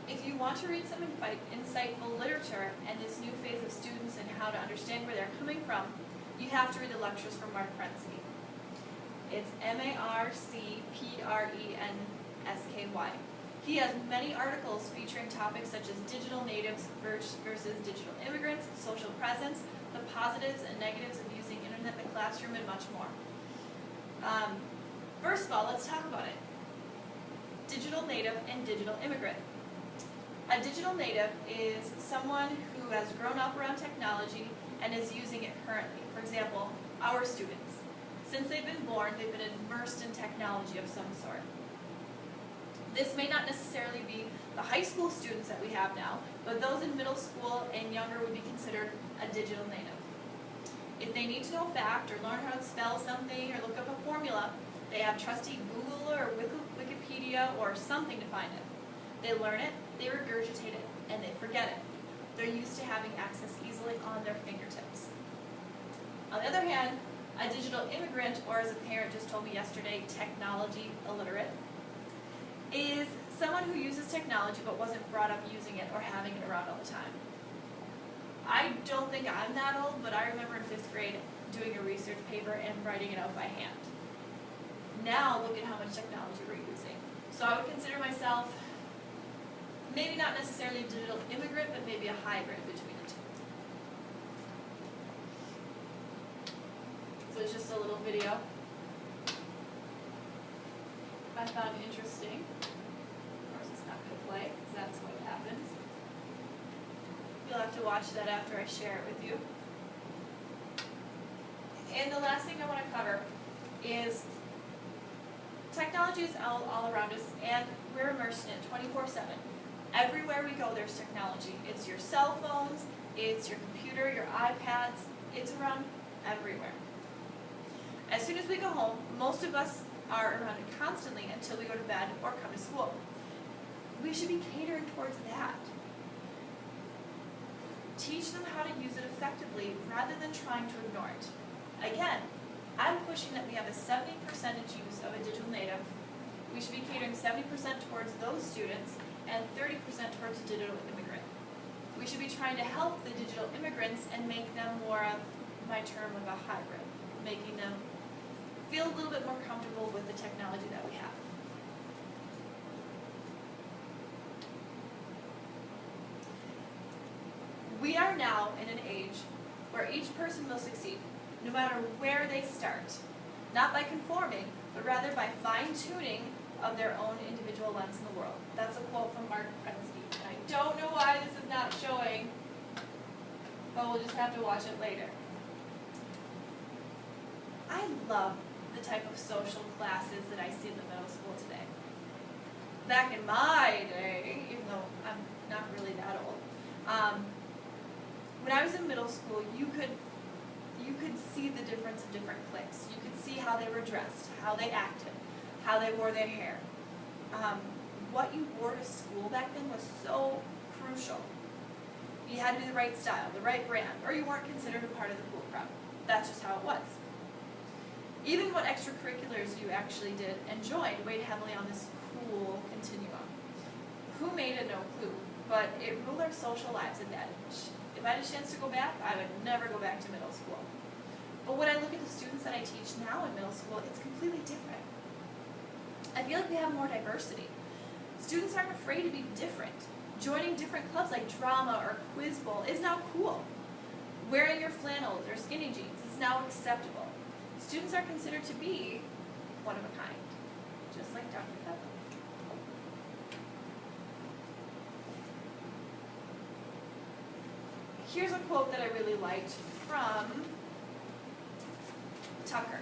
If you want to read some insightful literature and this new phase of students and how to understand where they're coming from, you have to read the lectures from Mark Prensky. It's Marcprensky. He has many articles featuring topics such as digital natives versus digital immigrants, social presence, the positives and negatives of using internet in the classroom, and much more. First of all, let's talk about it. Digital native and digital immigrant. A digital native is someone who has grown up around technology and is using it currently. For example, our students. Since they've been born, they've been immersed in technology of some sort. This may not necessarily be the high school students that we have now, but those in middle school and younger would be considered a digital native. If they need to know a fact or learn how to spell something or look up a formula, they have trusty Google or Wikipedia or something to find it. They learn it, they regurgitate it, and they forget it. They're used to having access easily on their fingertips. On the other hand, a digital immigrant, or as a parent just told me yesterday, technology illiterate, is someone who uses technology but wasn't brought up using it or having it around all the time. I don't think I'm that old, but I remember in 5th grade doing a research paper and writing it out by hand. Now look at how much technology we're using. So I would consider myself maybe not necessarily a digital immigrant, but maybe a hybrid between the two. So it's just a little video I found interesting. Of course it's not going to play, because that's what happens. You'll have to watch that after I share it with you. And the last thing I want to cover is technology is all around us, and we're immersed in it 24/7. Everywhere we go, there's technology. It's your cell phones, it's your computer, your iPads, it's around everywhere. As soon as we go home, most of us are around it constantly until we go to bed or come to school. We should be catering towards that. Teach them how to use it effectively rather than trying to ignore it. Again, I'm pushing that we have a 70% use of a digital native. We should be catering 70% towards those students and 30% towards a digital immigrant. We should be trying to help the digital immigrants and make them more of my term of a hybrid, making them feel a little bit more comfortable with the technology that we have. We are now in an age where each person will succeed, no matter where they start, not by conforming, but rather by fine-tuning of their own individual lens in the world. That's a quote from Mark Prensky. I don't know why this is not showing, but we'll just have to watch it later. I love the type of social classes that I see in the middle school today. Back in my day, even though I'm not really that old, when I was in middle school, you could see the difference of different cliques. You could see how they were dressed, how they acted, how they wore their hair. What you wore to school back then was so crucial. You had to be the right style, the right brand, or you weren't considered a part of the cool crowd. That's just how it was. Even what extracurriculars you actually did and joined weighed heavily on this cool continuum. Who made it? No clue, but it ruled our social lives at that age. If I had a chance to go back, I would never go back to middle school. But when I look at the students that I teach now in middle school, it's completely different. I feel like we have more diversity. Students aren't afraid to be different. Joining different clubs like drama or quiz bowl is now cool. Wearing your flannels or skinny jeans is now acceptable. Students are considered to be one of a kind, just like Dr. Pepper. Here's a quote that I really liked from Tucker.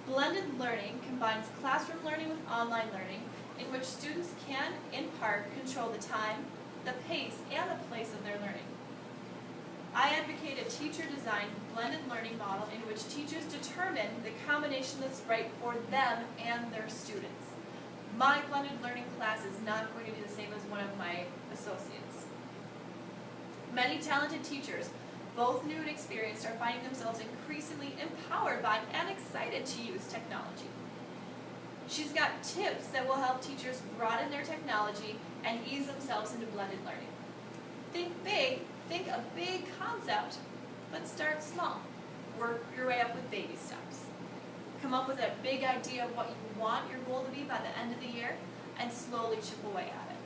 Blended learning combines classroom learning with online learning, in which students can, in part, control the time, the pace, and the place of their learning. I advocate a teacher-designed blended learning model in which teachers determine the combination that's right for them and their students. My blended learning class is not going to be the same as one of my associates. Many talented teachers, both new and experienced, are finding themselves increasingly empowered by and excited to use technology. She's got tips that will help teachers broaden their technology and ease themselves into blended learning. Think big, think a big concept, but start small. Work your way up with baby steps. Come up with a big idea of what you want your goal to be by the end of the year, and slowly chip away at it.